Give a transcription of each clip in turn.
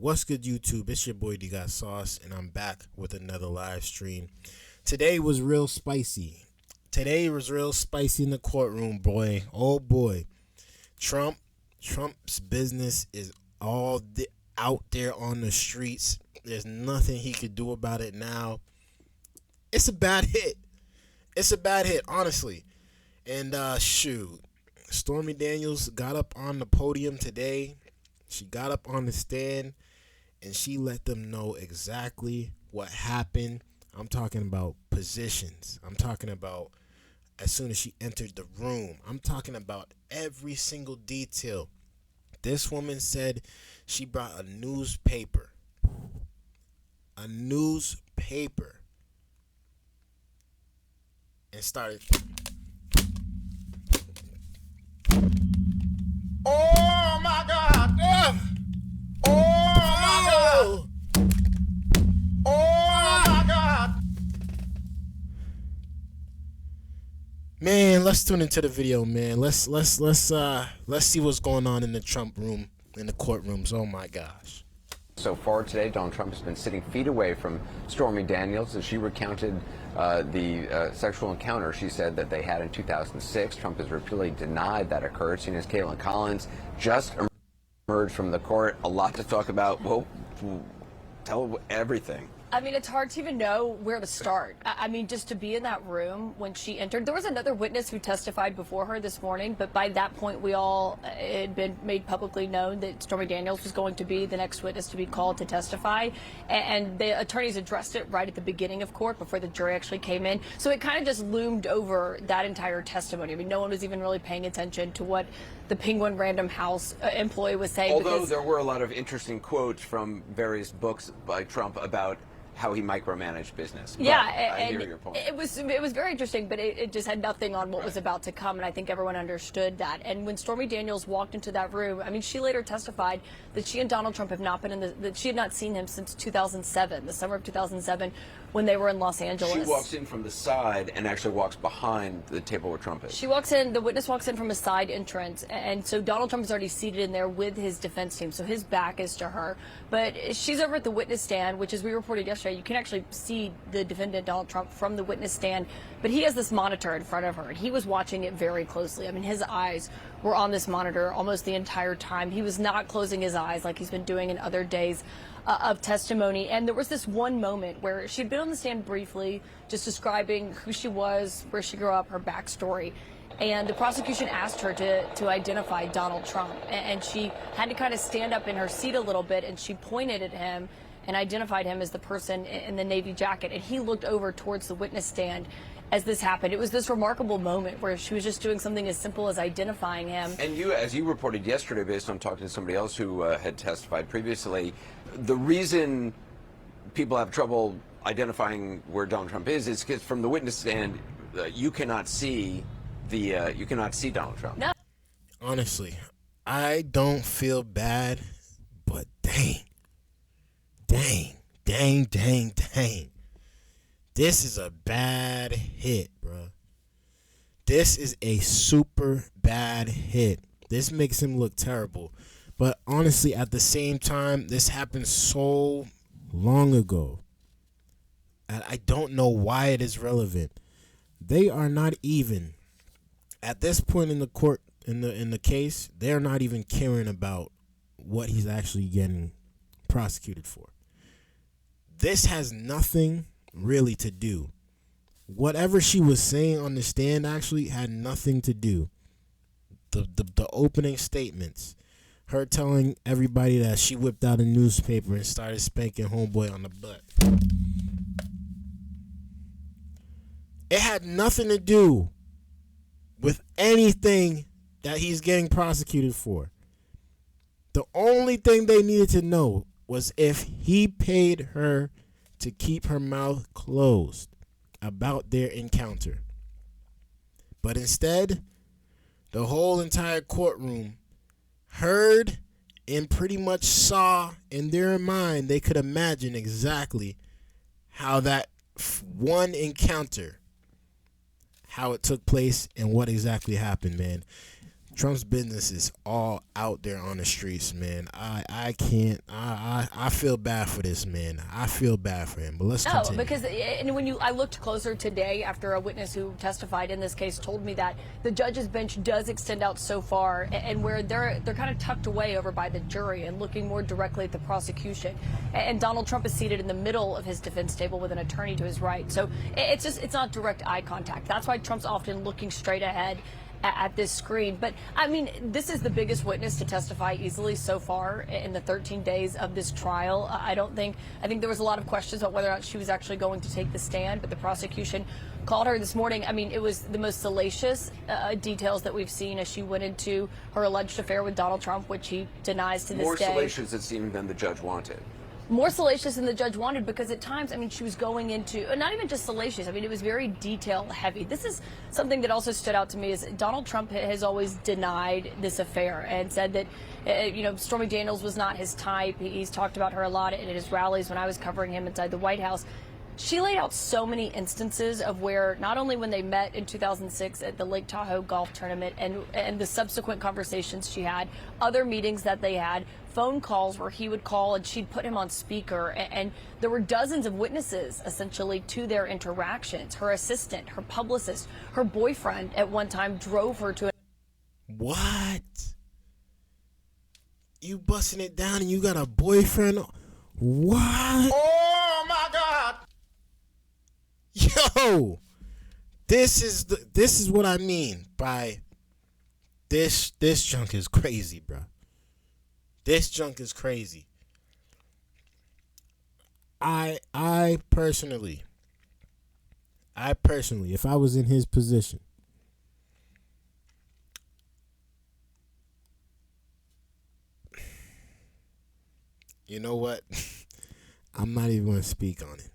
What's good, YouTube? It's your boy Dgotsauce, and I'm back with another live stream. Today was real spicy. In the courtroom, boy. Oh boy, Trump's business is out there on the streets. There's nothing he could do about it now. It's a bad hit. Honestly. And shoot, Stormy Daniels got up on the podium today. She got up on the stand and she let them know exactly what happened. I'm talking about positions. I'm talking about as soon as she entered the room. I'm talking about every single detail. This woman said she brought a newspaper. And started. Oh my God! Oh my God! Oh my God! Man, let's tune into the video, man. Let's see what's going on in the Trump room, in the courtrooms. Oh my gosh. So far today, Donald Trump has been sitting feet away from Stormy Daniels as she recounted the sexual encounter she said that they had in 2006. Trump has repeatedly denied that occurred. Seen as Caitlin Collins just emerged from the court. A lot to talk about. Well, tell everything. I mean, it's hard to even know where to start. I mean, just to be in that room when she entered. There was another witness who testified before her this morning, but by that point, it had been made publicly known that Stormy Daniels was going to be the next witness to be called to testify. And the attorneys addressed it right at the beginning of court before the jury actually came in. So it kind of just loomed over that entire testimony. I mean, no one was even really paying attention to what the Penguin Random House employee was saying. Although there were a lot of interesting quotes from various books by Trump about how he micromanaged business. But yeah, I hear your point. It was very interesting, but it just had nothing on what was about to come, and I think everyone understood that. And when Stormy Daniels walked into that room, I mean, she later testified that she and Donald Trump have not been that she had not seen him since 2007, the summer of 2007, when they were in Los Angeles. She walks in from the side and actually walks behind the table where Trump is. She walks in, the witness walks in from a side entrance, and so Donald Trump is already seated in there with his defense team, so his back is to her. But she's over at the witness stand, which, as we reported yesterday, you can actually see the defendant, Donald Trump, from the witness stand, but he has this monitor in front of her, and he was watching it very closely. I mean, his eyes were on this monitor almost the entire time. He was not closing his eyes like he's been doing in other days of testimony. And there was this one moment where she'd been on the stand briefly, just describing who she was, where she grew up, her backstory. And the prosecution asked her to identify Donald Trump. And she had to kind of stand up in her seat a little bit, and she pointed at him and identified him as the person in the navy jacket. And he looked over towards the witness stand as this happened. It was this remarkable moment where she was just doing something as simple as identifying him. And you, as you reported yesterday, based on talking to somebody else who had testified previously, the reason people have trouble identifying where Donald Trump is because from the witness stand, you cannot see Donald Trump. No. Honestly, I don't feel bad, but dang. This is a bad hit, bro. This is a super bad hit. This makes him look terrible. But honestly, at the same time, this happened so long ago. And I don't know why it is relevant. They are not even, at this point in the court, in the case, they're not even caring about what he's actually getting prosecuted for. This has nothing really to do. Whatever she was saying on the stand actually had nothing to do. The opening statements, her telling everybody that she whipped out a newspaper and started spanking homeboy on the butt. It had nothing to do with anything that he's getting prosecuted for. The only thing they needed to know was if he paid her to keep her mouth closed about their encounter. But instead, the whole entire courtroom heard and pretty much saw in their mind. They could imagine exactly how that one encounter, how it took place and what exactly happened, man. Trump's business is all out there on the streets, man. I I feel bad for this man. I feel bad for him. But let's No, continue. because I looked closer today after a witness who testified in this case told me that the judge's bench does extend out so far, and where they're kind of tucked away over by the jury and looking more directly at the prosecution. And Donald Trump is seated in the middle of his defense table with an attorney to his right. So it's not direct eye contact. That's why Trump's often looking straight ahead at this screen. But I mean, this is the biggest witness to testify easily so far in the 13 days of this trial. I think there was a lot of questions about whether or not she was actually going to take the stand, but the prosecution called her this morning. I mean, it was the most salacious details that we've seen as she went into her alleged affair with Donald Trump, which he denies to this day. More salacious, it seemed, than the judge wanted. More salacious than the judge wanted, because at times, I mean, she was going into, not even just salacious, I mean, it was very detail heavy. This is something that also stood out to me, is Donald Trump has always denied this affair and said that, Stormy Daniels was not his type. He's talked about her a lot at his rallies when I was covering him inside the White House. She laid out so many instances of where, not only when they met in 2006 at the Lake Tahoe golf tournament and the subsequent conversations she had, other meetings that they had, phone calls where he would call and she'd put him on speaker, and there were dozens of witnesses essentially to their interactions. Her assistant, her publicist, her boyfriend at one time drove her to What? You busting it down and you got a boyfriend? What? Oh my God! Yo, this is what I mean by this junk is crazy, bro. This junk is crazy. I personally, if I was in his position, you know what? I'm not even gonna speak on it.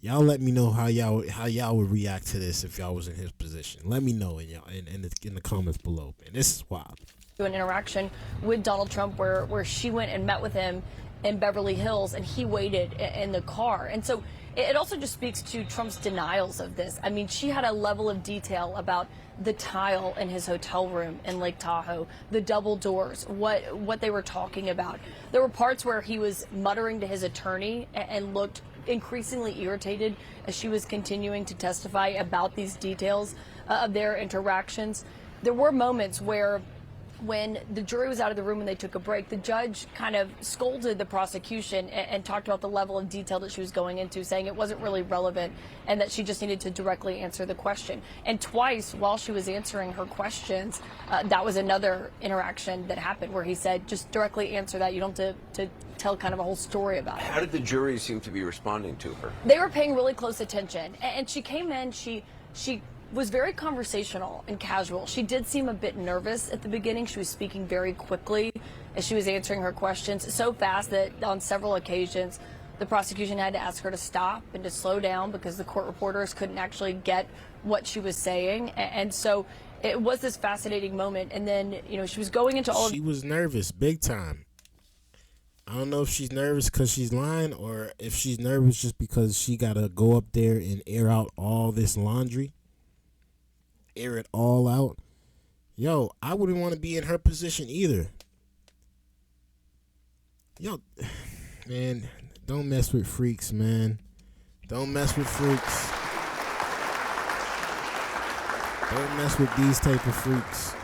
Y'all let me know how y'all would react to this if y'all was in his position. Let me know in the comments below. Man, this is wild. an interaction with Donald Trump where she went and met with him in Beverly Hills and he waited in the car. And so it also just speaks to Trump's denials of this. I mean, she had a level of detail about the tile in his hotel room in Lake Tahoe, the double doors, what they were talking about. There were parts where he was muttering to his attorney and looked increasingly irritated as she was continuing to testify about these details of their interactions. There were moments where, when the jury was out of the room and they took a break, the judge kind of scolded the prosecution and talked about the level of detail that she was going into, saying it wasn't really relevant and that she just needed to directly answer the question. And twice while she was answering her questions, that was another interaction that happened where he said, just directly answer that. You don't have to tell kind of a whole story about it. How did the jury seem to be responding to her? They were paying really close attention. And she came in, she was very conversational and casual. She did seem a bit nervous at the beginning. She was speaking very quickly as she was answering her questions, so fast that on several occasions the prosecution had to ask her to stop and to slow down because the court reporters couldn't actually get what she was saying. And so it was this fascinating moment. And then, she was going into all of... She was nervous, big time. I don't know if she's nervous because she's lying or if she's nervous just because she got to go up there and air out all this laundry. Air it all out. Yo, I wouldn't want to be in her position either. Yo, man, don't mess with freaks, man. Don't mess with freaks. Don't mess with these type of freaks.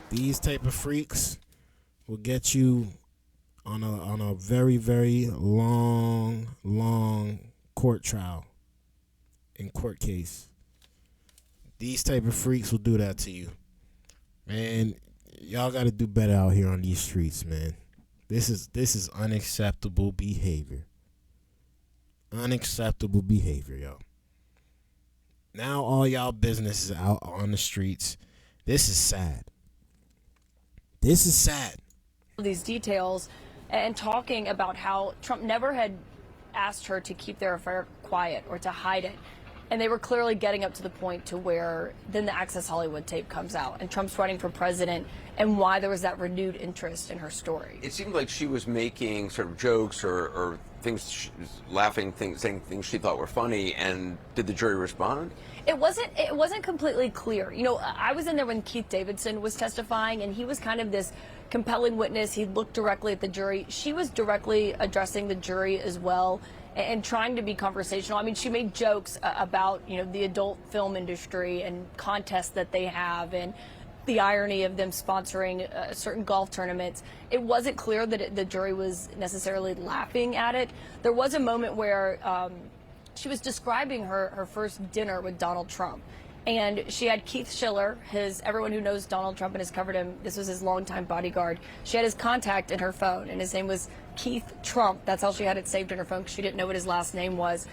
These type of freaks will get you on a very, very long court trial and court case. These type of freaks will do that to you. Man, y'all got to do better out here on these streets, man. This is unacceptable behavior. Unacceptable behavior, yo. Now all y'all business is out on the streets. This is sad. This is sad. These details and talking about how Trump never had asked her to keep their affair quiet or to hide it. And they were clearly getting up to the point to where then the Access Hollywood tape comes out and Trump's running for president and why there was that renewed interest in her story. It seemed like she was making sort of jokes or things, laughing, saying things she thought were funny. And did the jury respond? It wasn't completely clear. You know, I was in there when Keith Davidson was testifying, and he was kind of this compelling witness. He looked directly at the jury. She was directly addressing the jury as well and trying to be conversational. I mean, she made jokes about, you know, the adult film industry and contests that they have and the irony of them sponsoring certain golf tournaments. It wasn't clear that the jury was necessarily laughing at it. There was a moment where she was describing her first dinner with Donald Trump. And she had Keith Schiller, everyone who knows Donald Trump and has covered him, this was his longtime bodyguard. She had his contact in her phone, and his name was Keith Trump. That's how she had it saved in her phone, because she didn't know what his last name was.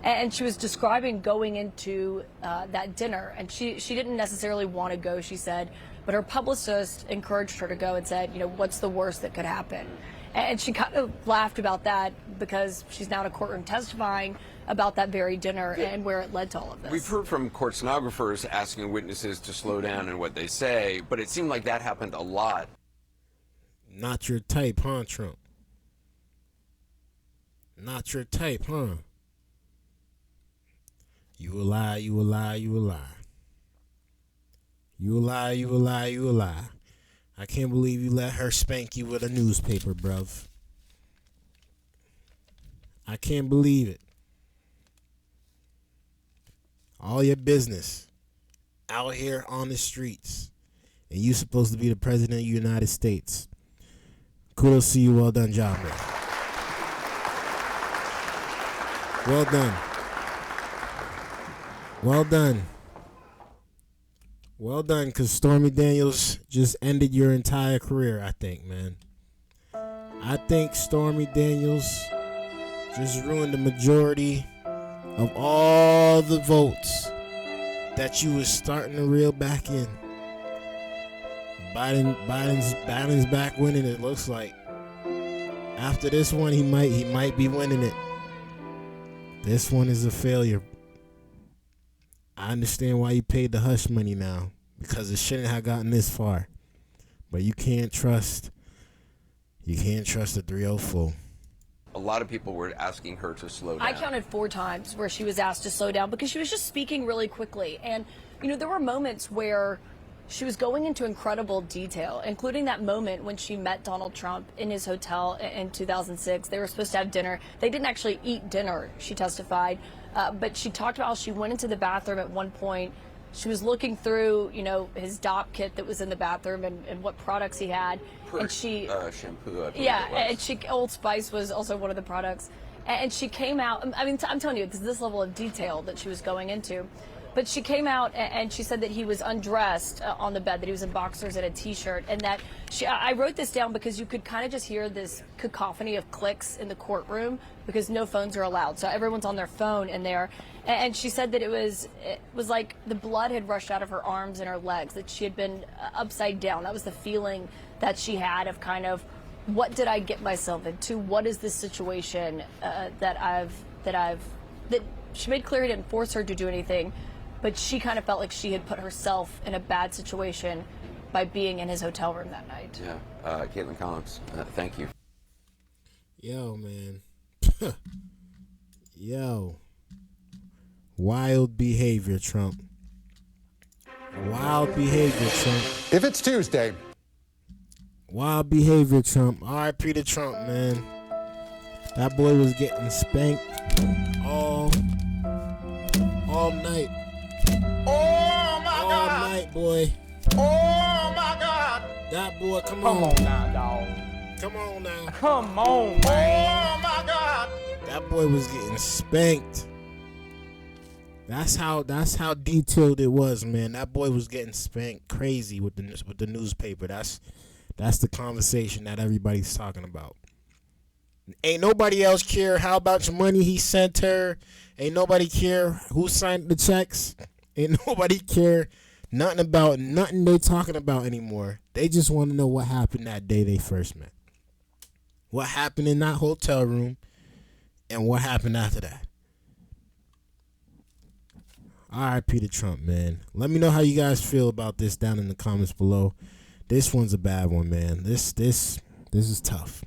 And she was describing going into that dinner, and she didn't necessarily want to go, she said, but her publicist encouraged her to go and said, you know, what's the worst that could happen? And she kind of laughed about that because she's now in a courtroom testifying about that very dinner and where it led to all of this. We've heard from court stenographers asking witnesses to slow down in what they say, but it seemed like that happened a lot. Not your type, huh, Trump? Not your type, huh? You a lie, you a lie, you a lie. You a lie, you a lie, you a lie. I can't believe you let her spank you with a newspaper, bruv. I can't believe it. All your business out here on the streets, and you supposed to be the president of the United States. Kudos to you. Well done job, man. Well done. Well done. Well done, because Stormy Daniels just ended your entire career, I think, man. I think Stormy Daniels just ruined the majority of all the votes that you was starting to reel back in. Biden's back winning, it looks like. After this one, he might be winning it. This one is a failure. I understand why you paid the hush money now, because it shouldn't have gotten this far. But you can't trust the 304. A lot of people were asking her to slow down. I counted 4 times where she was asked to slow down because she was just speaking really quickly. And, you know, there were moments where she was going into incredible detail, including that moment when she met Donald Trump in his hotel in 2006. They were supposed to have dinner. They didn't actually eat dinner, she testified. But she talked about how she went into the bathroom at one point. She was looking through, you know, his DOP kit that was in the bathroom and what products he had. And she shampoo. And Old Spice was also one of the products. And she came out. I mean, I'm telling you, this level of detail that she was going into. But she came out and she said that he was undressed on the bed, that he was in boxers and a T-shirt, and that I wrote this down because you could kind of just hear this cacophony of clicks in the courtroom because no phones are allowed, so everyone's on their phone in there. And she said that it was like the blood had rushed out of her arms and her legs, that she had been upside down. That was the feeling that she had of kind of, what did I get myself into? What is this situation that she made clear he didn't force her to do anything. But she kind of felt like she had put herself in a bad situation by being in his hotel room that night. Yeah. Caitlin Collins, thank you. Yo, man. Yo. Wild behavior, Trump. Wild behavior, Trump. If it's Tuesday. Wild behavior, Trump. R.I.P. to Trump, man. That boy was getting spanked all night. Oh, my All God. night, boy. Oh, my God. That boy, come Come on. on now, dog. Come on now. Come on, man. Oh, my God. That boy was getting spanked. That's how detailed it was, man. That boy was getting spanked crazy with the newspaper. That's the conversation that everybody's talking about. Ain't nobody else care how much money he sent her. Ain't nobody care who signed the checks. Ain't nobody care nothing about nothing they talking about anymore. They just want to know what happened that day they first met. What happened in that hotel room and what happened after that. R.I.P. to Trump, man. Let me know how you guys feel about this down in the comments below. This one's a bad one, man. This is tough.